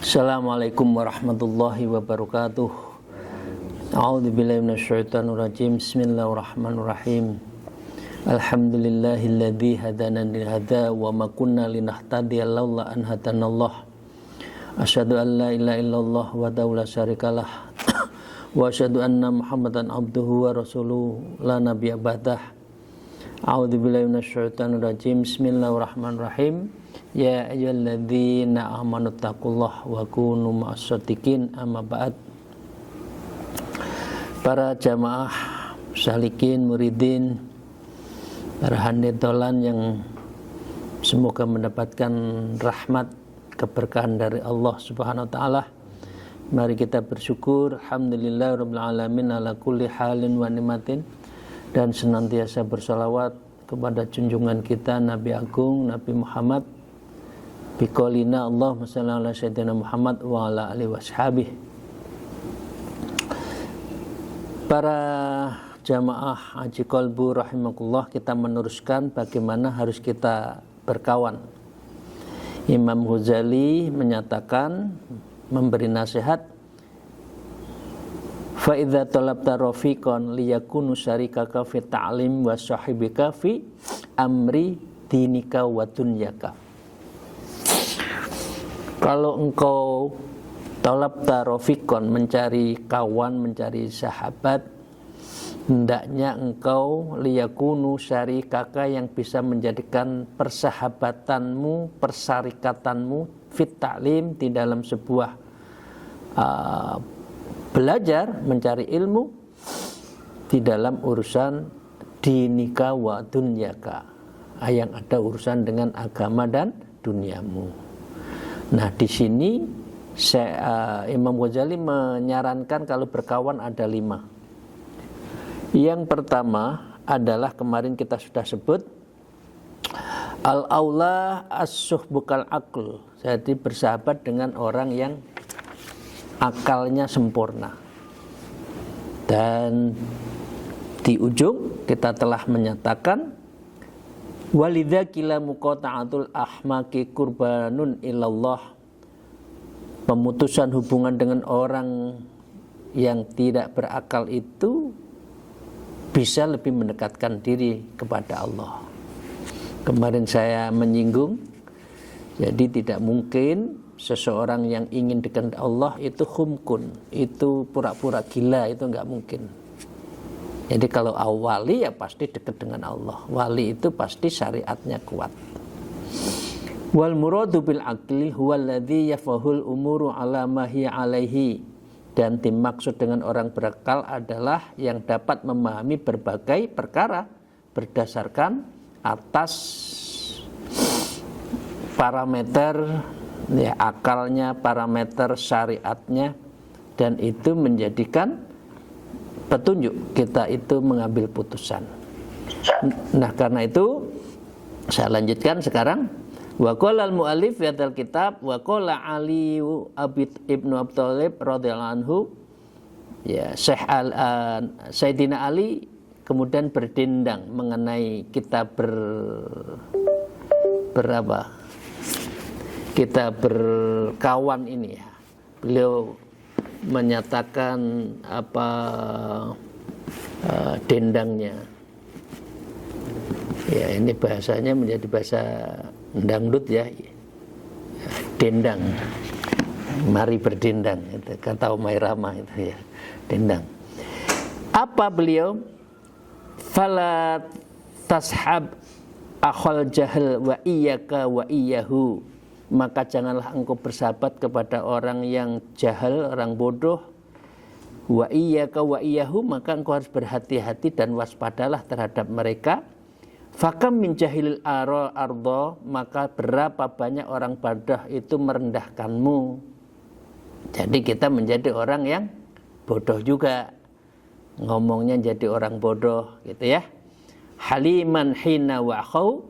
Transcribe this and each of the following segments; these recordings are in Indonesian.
Assalamualaikum warahmatullahi wabarakatuh. A'udzubillahi minasyaitonirrajim. Bismillahirrahmanirrahim. Alhamdulillahilladzi hadana lil hada wa ma kunna linahtadiya laula an hadanallah. Asyhadu an la ilaha illallah wa la syarikalah wa asyhadu anna Muhammadan abduhu wa rasuluhu la nabiyya ba'dah. A'udzubillahi minasyaitonirrajim. Bismillahirrahmanirrahim. Ya ayyuhalladzina amanu taqullaha wa kunu ma'as-shadiqin, amma ba'd. Para jamaah salikin, muridin, para handidolan yang semoga mendapatkan rahmat keberkahan dari Allah Subhanahu wa taala. Mari kita bersyukur, alhamdulillahirabbil alamin ala kulli halin wa ni'matin, dan senantiasa bersalawat kepada junjungan kita Nabi Agung Nabi Muhammad biqaulina Allahumma shalli ala sayyidina Muhammad wa ala alihi washabih. Para jamaah Haji Qalbu rahimakumullah, kita meneruskan bagaimana harus kita berkawan. Imam Ghazali menyatakan, memberi nasihat, fa idza talabta rafiqan liyakunu syarikaka fi ta'lim wa sahibika fi amri dinika wa dunyaka. Kalau engkau talabta rafiqan, mencari kawan, mencari sahabat, hendaknya engkau liyakunu syarikaka, yang bisa menjadikan persahabatanmu, persarikatanmu fit ta'lim, di dalam sebuah belajar, mencari ilmu, di dalam urusan dinika wa dunyaka, yang ada urusan dengan agama dan duniamu. Nah, di sini Imam Ghazali menyarankan kalau berkawan ada 5. Yang pertama adalah kemarin kita sudah sebut, al-aula as-suhbukal aql, jadi bersahabat dengan orang yang akalnya sempurna. Dan di ujung kita telah menyatakan, walidza kila muqata'atul ahmaqi qurbanun ilallah, pemutusan hubungan dengan orang yang tidak berakal itu bisa lebih mendekatkan diri kepada Allah. Kemarin saya menyinggung, jadi tidak mungkin seseorang yang ingin dekat Allah itu khumkun, itu pura-pura gila, itu enggak mungkin. Jadi kalau wali ya pasti dekat dengan Allah. Wali itu pasti syariatnya kuat. Wal muradu bil aqli huwallazi yafahul umuru ala ma hiya alaihi, dan dimaksud dengan orang berakal adalah yang dapat memahami berbagai perkara berdasarkan atas parameter ya akalnya, parameter syariatnya, dan itu menjadikan petunjuk kita itu mengambil putusan. Nah, karena itu saya lanjutkan sekarang. Wa qala al-mu'allif fi hadzal kitab wa qala Ali ibnu Abi Thalib radhiyallahu anhu, ya Syekh Sayyidina Ali kemudian berdendang mengenai kita kita berkawan ini ya. Beliau menyatakan dendangnya. Ya, ini bahasanya menjadi bahasa dangdut ya. Dendang. Mari berdendang, itu kata Umairama itu ya. Dendang. Apa beliau? Fala tashab akhal jahil wa iyyaka wa iyyahu, maka janganlah engkau bersahabat kepada orang yang jahil, orang bodoh. Wa iyyaka wa iyyahu, maka engkau harus berhati-hati dan waspadalah terhadap mereka. Fakam min jahilil ardo, maka berapa banyak orang bodoh itu merendahkanmu. Jadi kita menjadi orang yang bodoh juga. ngomongnya jadi orang bodoh gitu ya. Haliman hina wa'khau,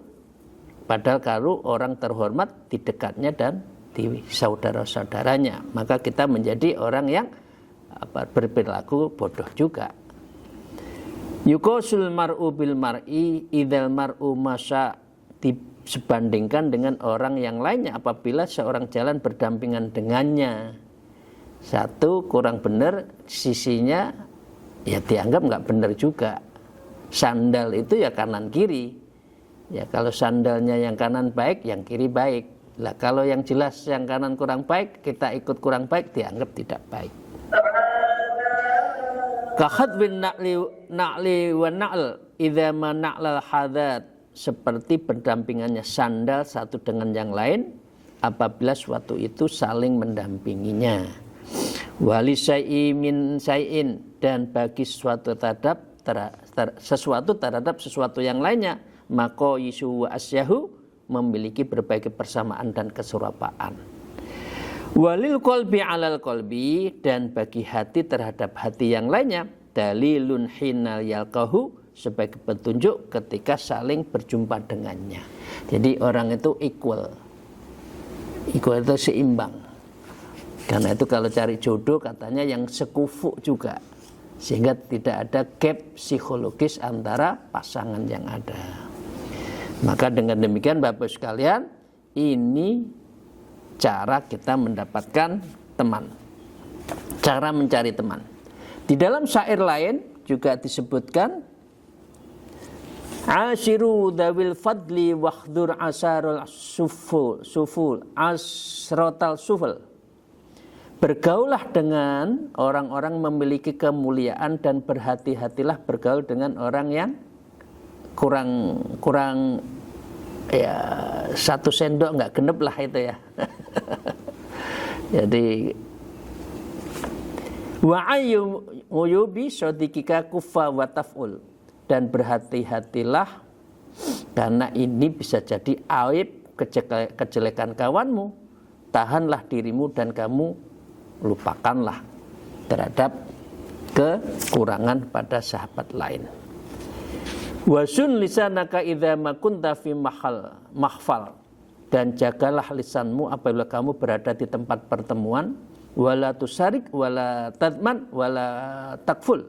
padahal kalau orang terhormat di dekatnya dan di saudara-saudaranya, maka kita menjadi orang yang berperilaku bodoh juga. Yuqasul mar'u bil mar'i idzal mar'u masya, disebandingkan dengan orang yang lainnya apabila seorang jalan berdampingan dengannya. Satu kurang benar sisinya, ya dianggap nggak benar juga. Sandal itu ya kanan kiri. Ya kalau sandalnya yang kanan baik, yang kiri baik. Lah kalau yang jelas yang kanan kurang baik, kita ikut kurang baik, dianggap tidak baik. Kahadwin na'li wa na'l idza ma na'lal hadat, seperti berdampingannya sandal satu dengan yang lain apabila suatu itu saling mendampinginya. Wali syai'i min syai'in, dan bagi sesuatu terhadap sesuatu yang lainnya, maka yisu wa asyahu, memiliki berbagai persamaan dan keserupaan. Walil qalbi alal qalbi, dan bagi hati terhadap hati yang lainnya, dalilun hinal yalqahu, sebagai petunjuk ketika saling berjumpa dengannya. Jadi orang itu equal itu seimbang. Karena itu kalau cari jodoh katanya yang sekufu juga, sehingga tidak ada gap psikologis antara pasangan yang ada. Maka dengan demikian Bapak sekalian, ini cara kita mendapatkan teman, cara mencari teman. Di dalam syair lain juga disebutkan, ashiru dawil fadli wakhdur asarul suful asrotal suful. Bergaulah dengan orang-orang memiliki kemuliaan dan berhati-hatilah bergaul dengan orang yang kurang ya, satu sendok nggak genep lah itu ya. Jadi wa ayyubi sodikika kufa wa taf'ul, dan berhati-hatilah karena ini bisa jadi aib kejelekan kawanmu. Tahanlah dirimu dan kamu lupakanlah terhadap kekurangan pada sahabat lain. Wasun lisanaka idza ma kunta fi mahfal, dan jagalah lisanmu apabila kamu berada di tempat pertemuan. Wala tusarik wala tadman wala takful,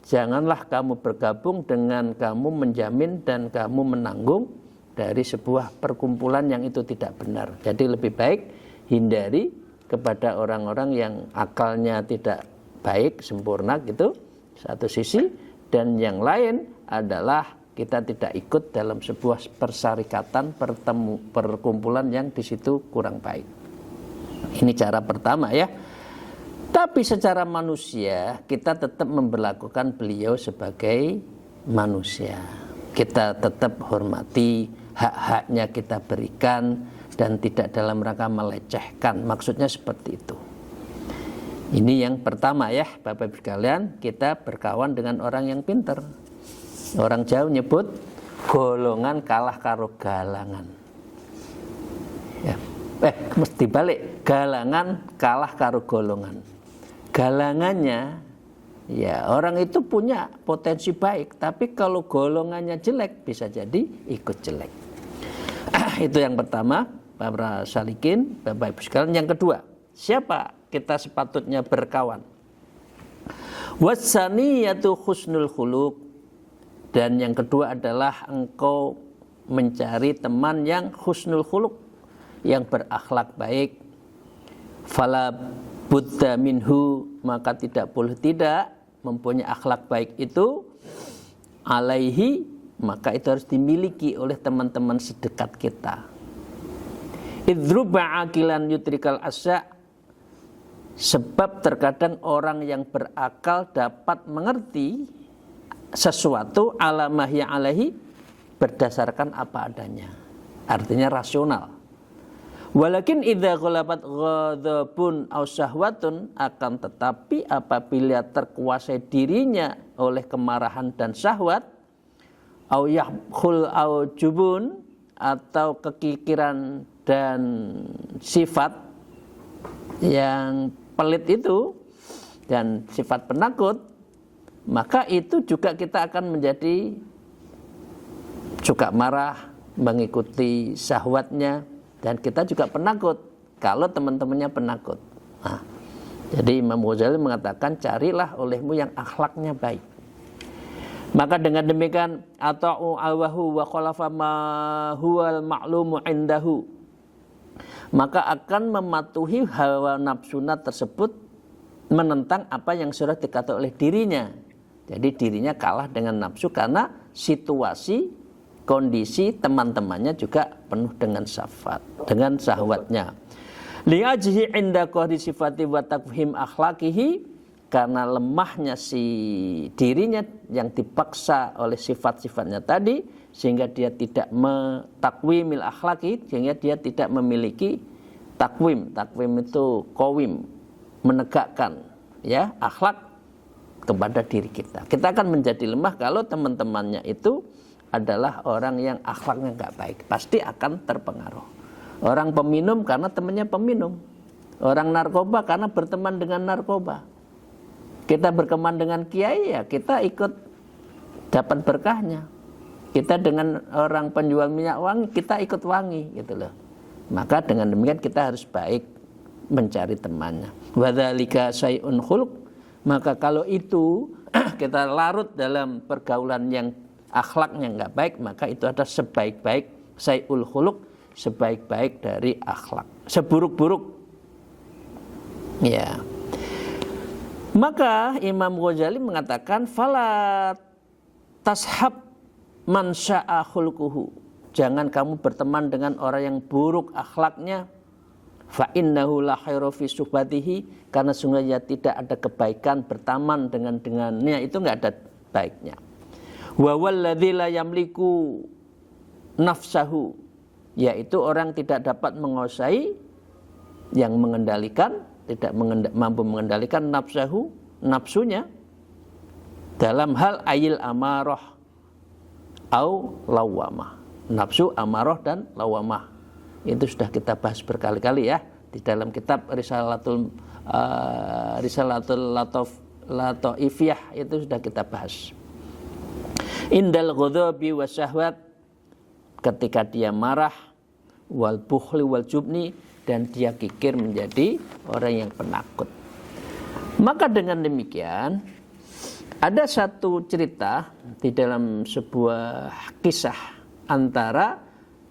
janganlah kamu bergabung dengan kamu menjamin dan kamu menanggung dari sebuah perkumpulan yang itu tidak benar. Jadi lebih baik hindari kepada orang-orang yang akalnya tidak baik, sempurna gitu, satu sisi, dan yang lain adalah kita tidak ikut dalam sebuah persarikatan, perkumpulan yang di situ kurang baik. Ini cara pertama ya. Tapi secara manusia kita tetap memperlakukan beliau sebagai manusia. Kita tetap hormati, hak-haknya kita berikan, dan tidak dalam rangka melecehkan. Maksudnya seperti itu. Ini yang pertama ya, Bapak-Ibu sekalian, kita berkawan dengan orang yang pintar. Orang Jawa nyebut golongan kalah karo galangan. Ya. Mesti balik, galangan kalah karo golongan. Galangannya ya orang itu punya potensi baik, tapi kalau golongannya jelek bisa jadi ikut jelek. Itu yang pertama. Para salikin, Bapak Ibu sekalian. Yang kedua, siapa kita sepatutnya berkawan? Wasaniyatu husnul khuluq, dan yang kedua adalah engkau mencari teman yang husnul khuluq, yang berakhlak baik. Fala budda minhu, maka tidak boleh tidak mempunyai akhlak baik itu. Alaihi, maka itu harus dimiliki oleh teman-teman sedekat kita. Idruba akilan yutrikal asya, sebab terkadang orang yang berakal dapat mengerti sesuatu alamahya alaihi, berdasarkan apa adanya, artinya rasional. Walakin idza ghalabat ghadabun aw syahwatun, akan tetapi apabila terkuasai dirinya oleh kemarahan dan syahwat, aw yahkhul aw jubun, atau kekikiran dan sifat yang pelit itu dan sifat penakut, maka itu juga kita akan menjadi suka marah, mengikuti syahwatnya, dan kita juga penakut kalau teman-temannya penakut. Nah, jadi Imam Ghazali mengatakan carilah olehmu yang akhlaknya baik. Maka dengan demikian ata'u awahu wa khalafa ma huwal ma'lumu indahu, maka akan mematuhi hawa nafsuna tersebut, menentang apa yang sudah dikatakan oleh dirinya. Jadi dirinya kalah dengan nafsu karena situasi, kondisi teman-temannya juga penuh dengan syahwatnya. Li'ajhi inda qahri sifati wa tafhim akhlaqihi, karena lemahnya si dirinya yang dipaksa oleh sifat-sifatnya tadi, sehingga dia tidak mentakwimil akhlaki, sehingga dia tidak memiliki takwim. Takwim itu qawim, menegakkan ya akhlak kepada diri kita. Kita akan menjadi lemah kalau teman-temannya itu adalah orang yang akhlaknya nggak baik, pasti akan terpengaruh. Orang peminum karena temannya peminum, orang narkoba karena berteman dengan narkoba. Kita berteman dengan kiai, ya kita ikut dapat berkahnya. Kita dengan orang penjual minyak wangi, kita ikut wangi, gitu loh. Maka dengan demikian kita harus baik mencari temannya. Wadzalika syai'un khuluq, maka kalau itu kita larut dalam pergaulan yang akhlaknya nggak baik, maka itu adalah sebaik-baik syai'ul khuluq, sebaik-baik dari akhlak, seburuk-buruk. Ya. Maka Imam Ghazali mengatakan fala tashab man sya'a khuluquhu, jangan kamu berteman dengan orang yang buruk akhlaknya. Fa innahu la khairu fi suhbatihi, karena sungguhnya tidak ada kebaikan berteman dengannya, itu enggak ada baiknya. Wa walladzi la yamliku nafsahu, yaitu orang tidak dapat menguasai, yang mengendalikan, tidak mampu mengendalikan nafsahu, nafsunya, dalam hal ayil amarah au lawamah. Nafsu, amarah dan lawamah itu sudah kita bahas berkali-kali ya di dalam kitab Risalatul Lataifiyah, itu sudah kita bahas. Indal ghadabi wasyahwat, ketika dia marah, wal bukhli wal jubni, dan dia kikir menjadi orang yang penakut. Maka dengan demikian ada satu cerita di dalam sebuah kisah antara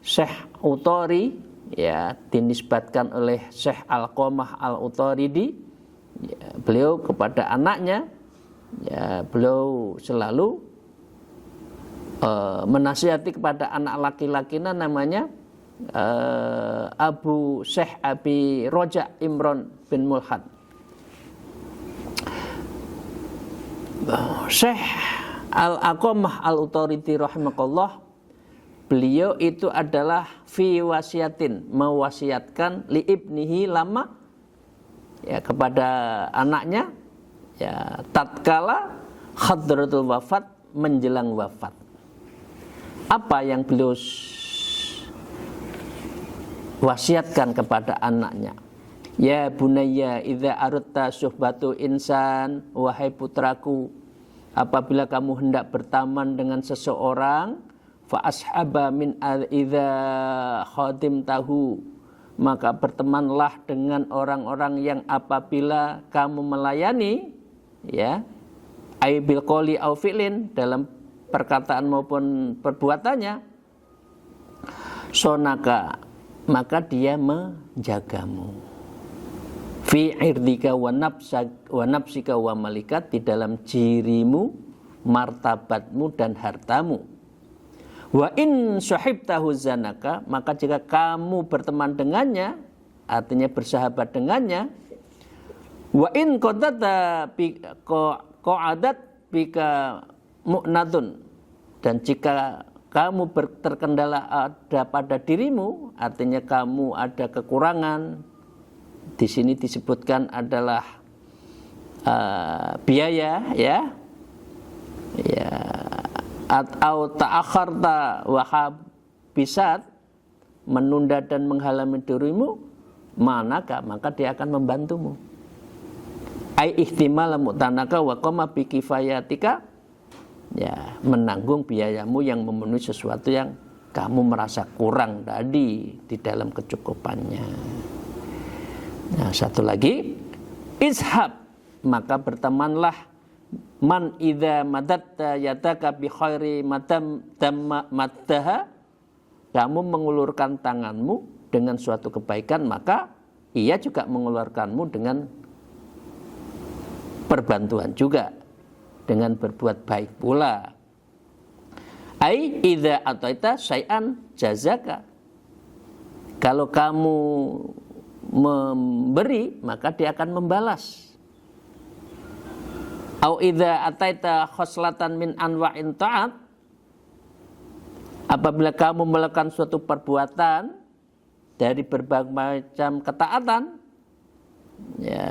Syekh Uthari, ya, dinisbatkan oleh Syekh Alqamah Al-Utaridi, ya, beliau kepada anaknya, ya, beliau selalu menasihati kepada anak laki-lakinya, namanya Abu Syekh Abi Roja Imran bin Mulhad. Syekh Al-Aqamah Al-Utaridi rahimahullah, beliau itu adalah fi wasiatin, mewasiatkan li ibnihi lama, ya, kepada anaknya, ya, tatkala hadratul wafat, menjelang wafat. Apa yang beliau wasiatkan kepada anaknya? Ya bunayya idza aradta suhbatu insan, wahai putraku, apabila kamu hendak berteman dengan seseorang, fa ashaba min idza khadim tahu, maka bertemanlah dengan orang-orang yang apabila kamu melayani, ya, ai bil qoli au fi'lin, dalam perkataan maupun perbuatannya, sonaka, maka dia menjagamu, fi irdika wa nafsika wa malikat, di dalam jirimu, martabatmu dan hartamu. Wa in syahibtahu zanaka, maka jika kamu berteman dengannya, artinya bersahabat dengannya, wa in qadata qa'adat bika mu'nadun, dan jika kamu terkendala ada pada dirimu, artinya kamu ada kekurangan, di sini disebutkan adalah biaya, ya, ya, atau ta'akharta wa habisat, menunda dan menghalangi dirimu, maka dia akan membantumu. ai ihtimal mu'tanaka wa qama bi kifayatika, ya, menanggung biayamu yang memenuhi sesuatu yang kamu merasa kurang tadi di dalam kecukupannya. Nah, satu lagi, ishab, maka bertemanlah, man idza madatta yadaka bi khairi maddaha, kamu mengulurkan tanganmu dengan suatu kebaikan, maka ia juga mengulurkanmu dengan perbantuan juga, dengan berbuat baik pula. Ai idza ataita syai'an jazaka, kalau kamu memberi maka dia akan membalas. Au idza ataita khoslatan min anwa'in ta'at, apabila kamu melakukan suatu perbuatan dari berbagai macam ketaatan, ya,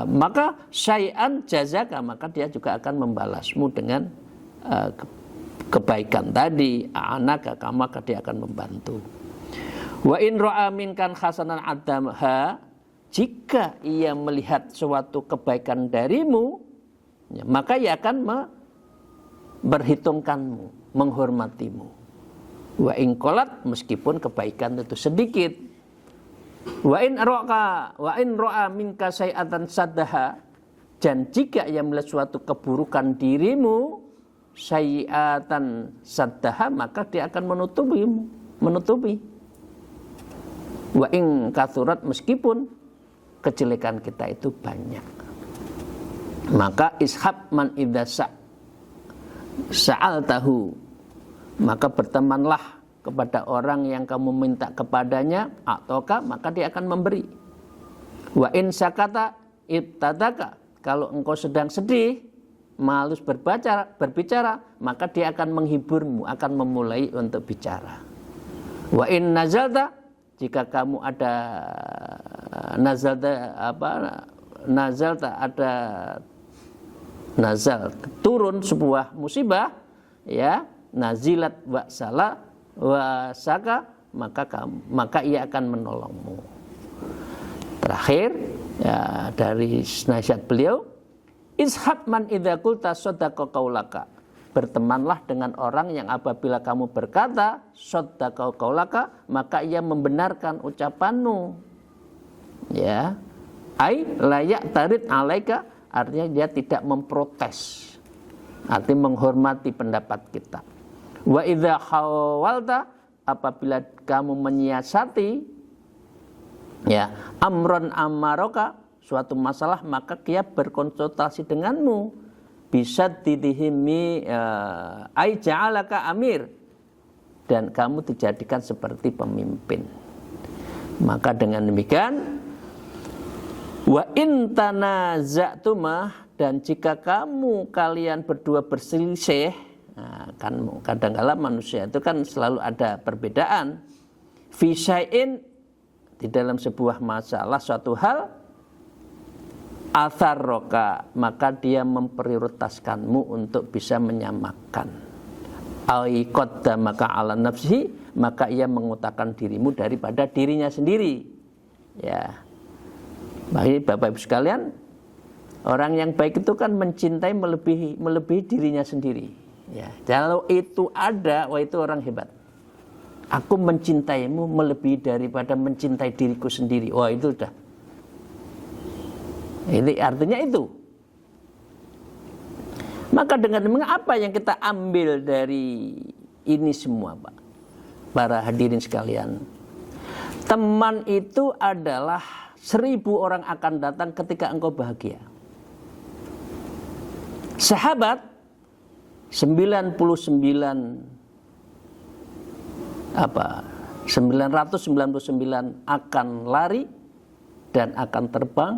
maka syai'an jazaka, maka dia juga akan membalasmu dengan kebaikan tadi. Anaka, maka dia akan membantu. Wa in ra'a minkan hasanan adamha, jika ia melihat suatu kebaikan darimu, ya, maka ia akan memperhitungkanmu, menghormatimu. Wa in qalat, meskipun kebaikan itu sedikit. Wa in ra'a minka syai'atan saddaha, dan jika ia melihat suatu keburukan dirimu, syai'atan saddaha, maka dia akan menutupi. Wa in kathurat, meskipun kejelekan kita itu banyak. Maka ishab man idza sa'altahu, maka bertemanlah kepada orang yang kamu minta kepadanya, ataukah, maka dia akan memberi. Wa in sakata ibtadaka, kalau engkau sedang sedih, malas berbicara, maka dia akan menghiburmu, akan memulai untuk bicara. Wa in nazalta, jika kamu ada nazal turun sebuah musibah, ya, nazilat wa saka, maka ia akan menolongmu. Terakhir, ya, dari nasihat beliau, ishab man idza qulta saddaqa qaulaka, bertemanlah dengan orang yang apabila kamu berkata saddaqa qaulaka, maka ia membenarkan ucapanmu. Ya, ai layak tarid alaika, artinya dia tidak memprotes, artinya menghormati pendapat kita. Wa idza khawalta, apabila kamu menyiasati, ya, amron amaroka, suatu masalah, maka dia berkonsultasi denganmu. Bisa didihimi ai ja'alaka amir, dan kamu dijadikan seperti pemimpin. Maka dengan demikian, wa in tanaza'tumah, dan jika kalian berdua berselisih, nah, kan kadang-kala manusia itu kan selalu ada perbedaan. Fi syai'in, di dalam sebuah masalah, suatu hal, atharroka, maka dia memprioritaskanmu untuk bisa menyamakan. Ai qaddamaka ala nafsihi, maka ia mengutamakan dirimu daripada dirinya sendiri. Ya, baik Bapak Ibu sekalian, orang yang baik itu kan mencintai melebihi dirinya sendiri. Ya, kalau itu ada, wah, itu orang hebat. Aku mencintaimu melebihi daripada mencintai diriku sendiri. Wah, itu udah. Ini artinya itu. Maka dengan apa yang kita ambil dari ini semua, Pak? Para hadirin sekalian. Teman itu adalah 1000 orang akan datang ketika engkau bahagia. Sahabat 999 akan lari dan akan terbang,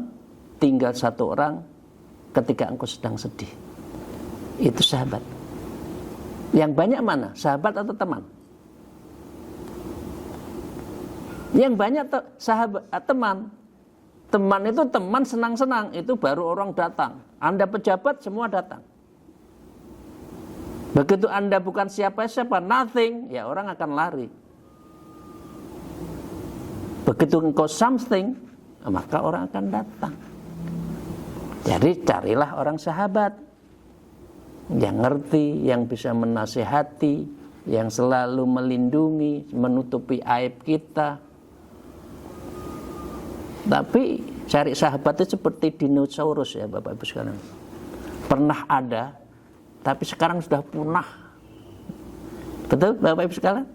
tinggal 1 orang ketika engkau sedang sedih. Itu sahabat. Yang banyak mana? Sahabat atau teman? Yang banyak sahabat, teman. Teman itu teman senang-senang, itu baru orang datang. Anda pejabat, semua datang. Begitu Anda bukan siapa-siapa, nothing, ya orang akan lari. Begitu engkau something, maka orang akan datang. Jadi carilah orang sahabat yang ngerti, yang bisa menasihati, yang selalu melindungi, menutupi aib kita. Tapi cari sahabat itu seperti dinosaurus ya Bapak Ibu sekalian. Pernah ada, tapi sekarang sudah punah. Betul Bapak Ibu sekalian?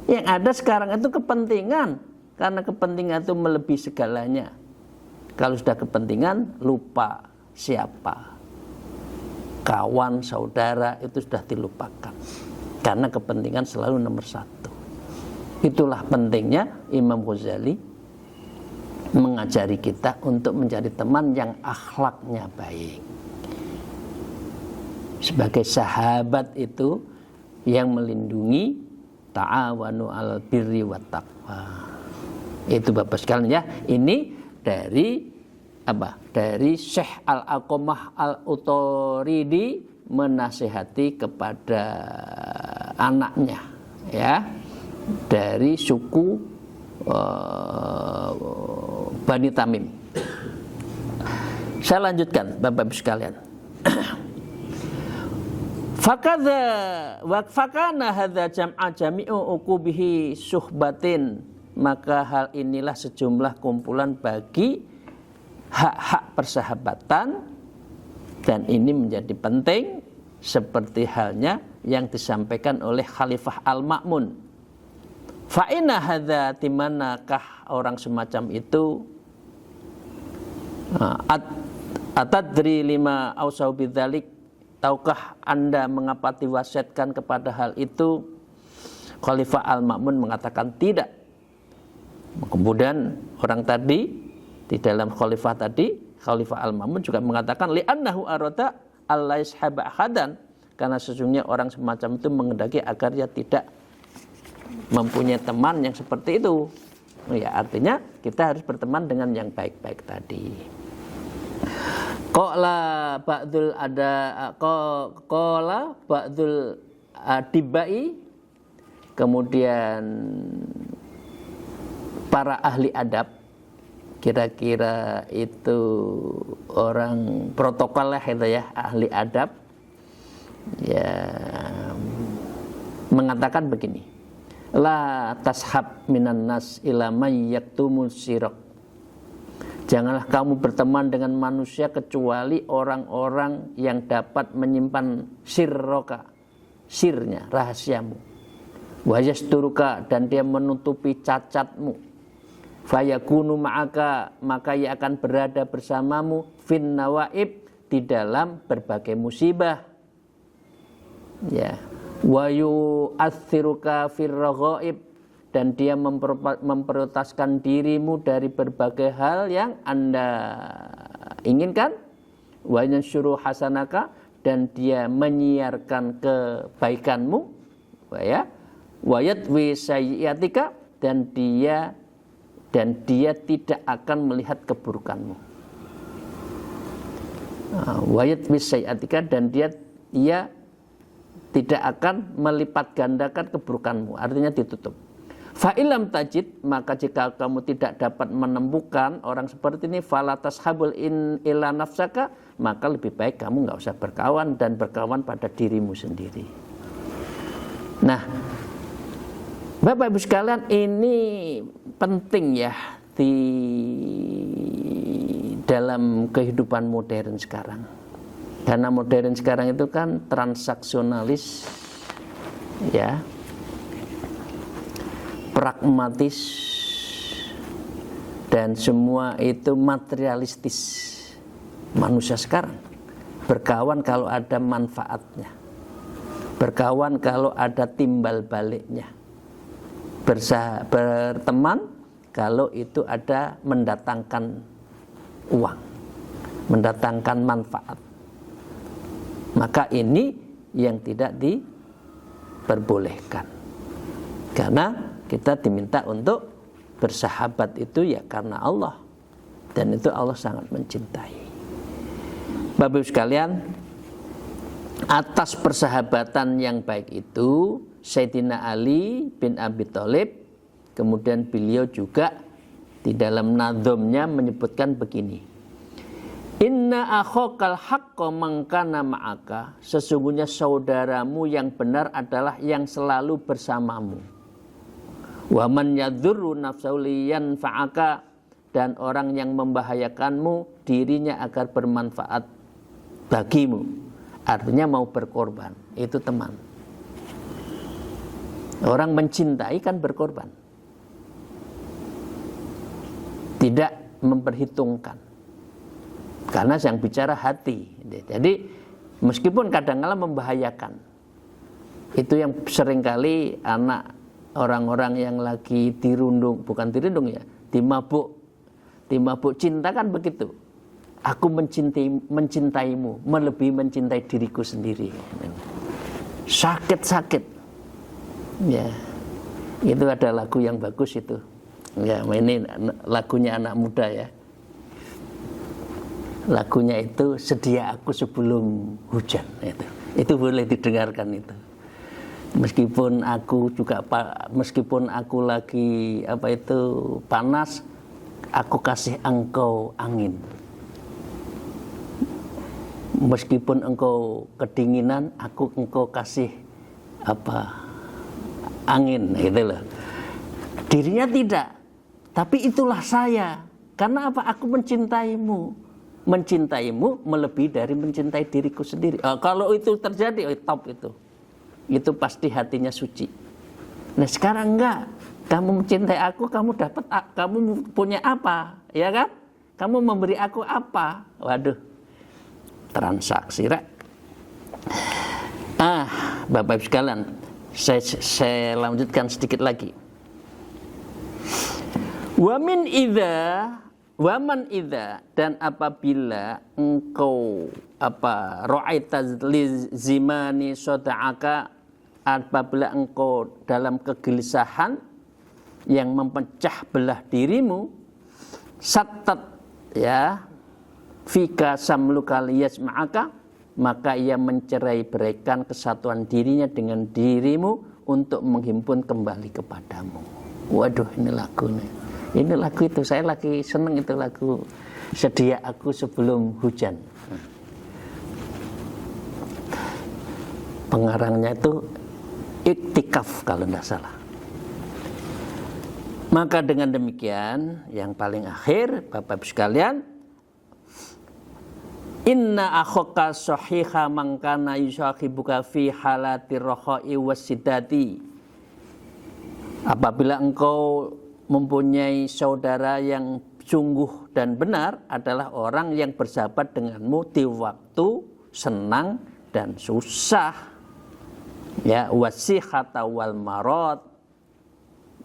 Yang ada sekarang itu kepentingan, karena kepentingan itu melebihi segalanya. Kalau sudah kepentingan, lupa siapa kawan, saudara, itu sudah dilupakan, karena kepentingan selalu nomor satu. Itulah pentingnya Imam Ghazali mengajari kita untuk menjadi teman yang akhlaknya baik. Sebagai sahabat itu yang melindungi, ta'awanu 'alal birri wat taqwa. Itu Bapak sekalian ya. Ini dari apa? Dari Syekh Al-Aqamah Al-Utaridi menasihati kepada anaknya ya, dari suku Bani Tamim. Saya lanjutkan Bapak Ibu sekalian. Fakana hadza jam'a jami'u uqubihi suhbatin, maka hal inilah sejumlah kumpulan bagi hak-hak persahabatan, dan ini menjadi penting seperti halnya yang disampaikan oleh Khalifah Al-Ma'mun. Fa inna hadza, timanakah orang semacam itu, atadri lima ausau bidzalik, tahukah Anda mengapa diwasiatkan kepada hal itu? Khalifah Al-Ma'mun mengatakan tidak. Kemudian orang tadi di dalam khalifah tadi, Khalifah Al-Ma'mun juga mengatakan li'annahu arada alla yashhaba ahadan, karena sesungguhnya orang semacam itu menghendaki agar dia tidak mempunyai teman yang seperti itu. Ya, artinya kita harus berteman dengan yang baik-baik tadi. Qala ba'dul adibai, kemudian para ahli adab, kira-kira itu orang protokol lah itu ya, ahli adab ya, mengatakan begini, la tashab minan nas ila may yaktumul sirak, janganlah kamu berteman dengan manusia kecuali orang-orang yang dapat menyimpan sirroka, sirnya, rahasiamu, wa yasturuka, dan dia menutupi cacatmu, fayakunu ma'aka, maka ia akan berada bersamamu, fin nawaib, di dalam berbagai musibah ya, wa yu'athiruka fir raghaib, dan dia memprioritaskan dirimu dari berbagai hal yang Anda inginkan, wa yansyuru hasanaka, dan dia menyiarkan kebaikanmu, ya, wa yatwi sayyiatika, dan dia tidak akan melihat keburukanmu. Wa yatwi sayyiatika, dan dia tidak akan melipat gandakan keburukanmu, artinya ditutup. Fa ilam tajid, maka jika kamu tidak dapat menemukan orang seperti ini, fala tashabul in ila nafsaka, maka lebih baik kamu enggak usah berkawan, dan berkawan pada dirimu sendiri. Nah, Bapak Ibu sekalian, ini penting ya di dalam kehidupan modern sekarang. Karena modern sekarang itu kan transaksionalis ya, pragmatis, dan semua itu materialistis. Manusia sekarang berkawan kalau ada manfaatnya, berkawan kalau ada timbal baliknya, berteman kalau itu ada mendatangkan uang, mendatangkan manfaat. Maka ini yang tidak diperbolehkan, karena kita diminta untuk bersahabat itu ya karena Allah, dan itu Allah sangat mencintai. Bapak Ibu sekalian, atas persahabatan yang baik itu Sayyidina Ali bin Abi Thalib, kemudian beliau juga di dalam nadhomnya menyebutkan begini. Inna akhokal haqqo mangkana ma'aka, sesungguhnya saudaramu yang benar adalah yang selalu bersamamu. Wa man yadhurru nafsahu liyanfa'aka, dan orang yang membahayakanmu dirinya agar bermanfaat bagimu. Artinya mau berkorban, itu teman. Orang mencintai kan berkorban, tidak memperhitungkan. Karena yang bicara hati. Jadi meskipun kadang-kala membahayakan. Itu yang seringkali anak orang-orang yang lagi dirundung, bukan dirundung ya, dimabuk cinta kan begitu. Aku mencintaimu melebihi mencintai diriku sendiri. Sakit. Ya. Itu ada lagu yang bagus itu. Ya, ini lagunya anak muda ya. Lagunya itu sedia aku sebelum hujan, itu boleh didengarkan itu. Meskipun aku lagi panas, aku kasih engkau angin. Meskipun engkau kedinginan, engkau kasih angin, gitu loh. Dirinya tidak, tapi itulah saya. Karena apa? Aku mencintaimu melebihi dari mencintai diriku sendiri. Kalau itu terjadi, top itu pasti hatinya suci. Nah sekarang enggak, kamu mencintai aku, kamu punya apa, ya kan? Kamu memberi aku apa? Waduh, transaksi rek. Bapak Ibu sekalian, saya lanjutkan sedikit lagi. Waman idza, dan apabila engkau ra'aita lizimani soda'aka, apabila engkau dalam kegelisahan yang mempecah belah dirimu, sattat ya fika samluka liyasma'aka, maka ia mencerai-beraikan kesatuan dirinya dengan dirimu untuk menghimpun kembali kepadamu. Waduh, ini lagu nih. Ini lagu itu, saya lagi seneng itu lagu sedia aku sebelum hujan. Pengarangnya itu Iktikaf kalau tidak salah. Maka dengan demikian, yang paling akhir Bapak Ibu sekalian, inna akhaka sahiha mangkana yushahibuka fi halati rohai wasidati. Apabila engkau mempunyai saudara yang sungguh dan benar, adalah orang yang bersahabat denganmu di waktu senang dan susah, ya, wasihata wal marad,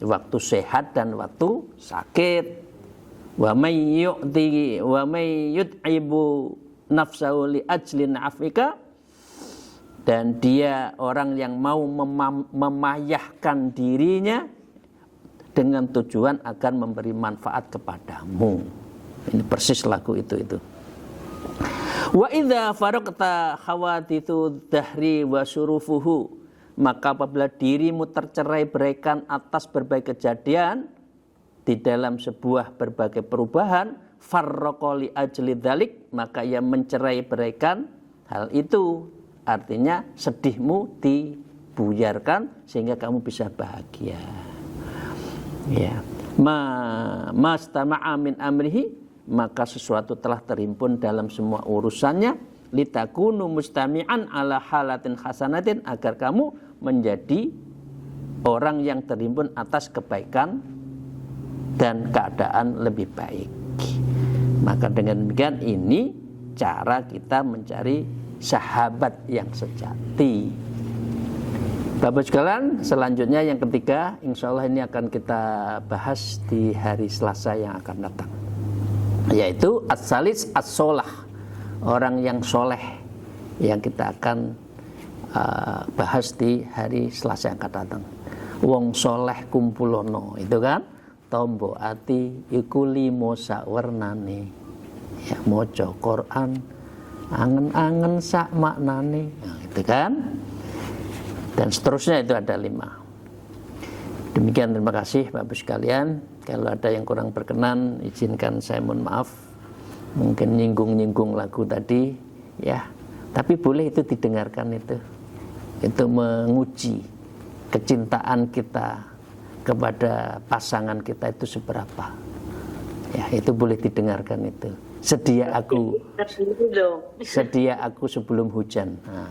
waktu sehat dan waktu sakit. Wa may yud'ibu nafsahu li ajlin afika, dan dia orang yang mau memayahkan dirinya dengan tujuan akan memberi manfaat kepadamu. Ini persis lagu itu. Wa idza faraqta khawadithu dahri wa surufuhu, maka apabila dirimu tercerai-beraikan atas berbagai kejadian di dalam sebuah berbagai perubahan, farraqa li ajli dzalik, maka ia mencerai-beraikan hal itu. Artinya sedihmu dibuyarkan sehingga kamu bisa bahagia. Ya, mastama'a min amrihi, maka sesuatu telah terhimpun dalam semua urusannya, litakunu mustami'an ala halatin hasanatin, agar kamu menjadi orang yang terhimpun atas kebaikan dan keadaan lebih baik. Maka dengan demikian, ini cara kita mencari sahabat yang sejati. Bapak sekalian, selanjutnya yang ketiga, insya Allah ini akan kita bahas di hari Selasa yang akan datang, yaitu as-salis as-solah, orang yang soleh, yang kita akan bahas di hari Selasa yang akan datang. Wong soleh kumpulono, itu kan, tombo ati iku limo sakwernane, ya, moco Quran angen-angen sak maknane, nah, itu kan. Dan seterusnya itu ada 5. Demikian, terima kasih Bapak sekalian. Kalau ada yang kurang berkenan, izinkan saya mohon maaf. Mungkin nyinggung-nyinggung lagu tadi, ya. Tapi boleh itu didengarkan itu. Itu menguji kecintaan kita kepada pasangan kita itu seberapa. Ya, itu boleh didengarkan itu. Sedia aku sebelum hujan. Nah,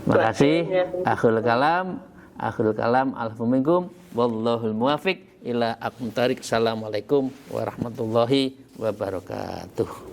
makasih. Akhirul kalam. Alhamdulillah. Wallahul muwafiq ila aqwamit thoriq. Assalamualaikum warahmatullahi wabarakatuh.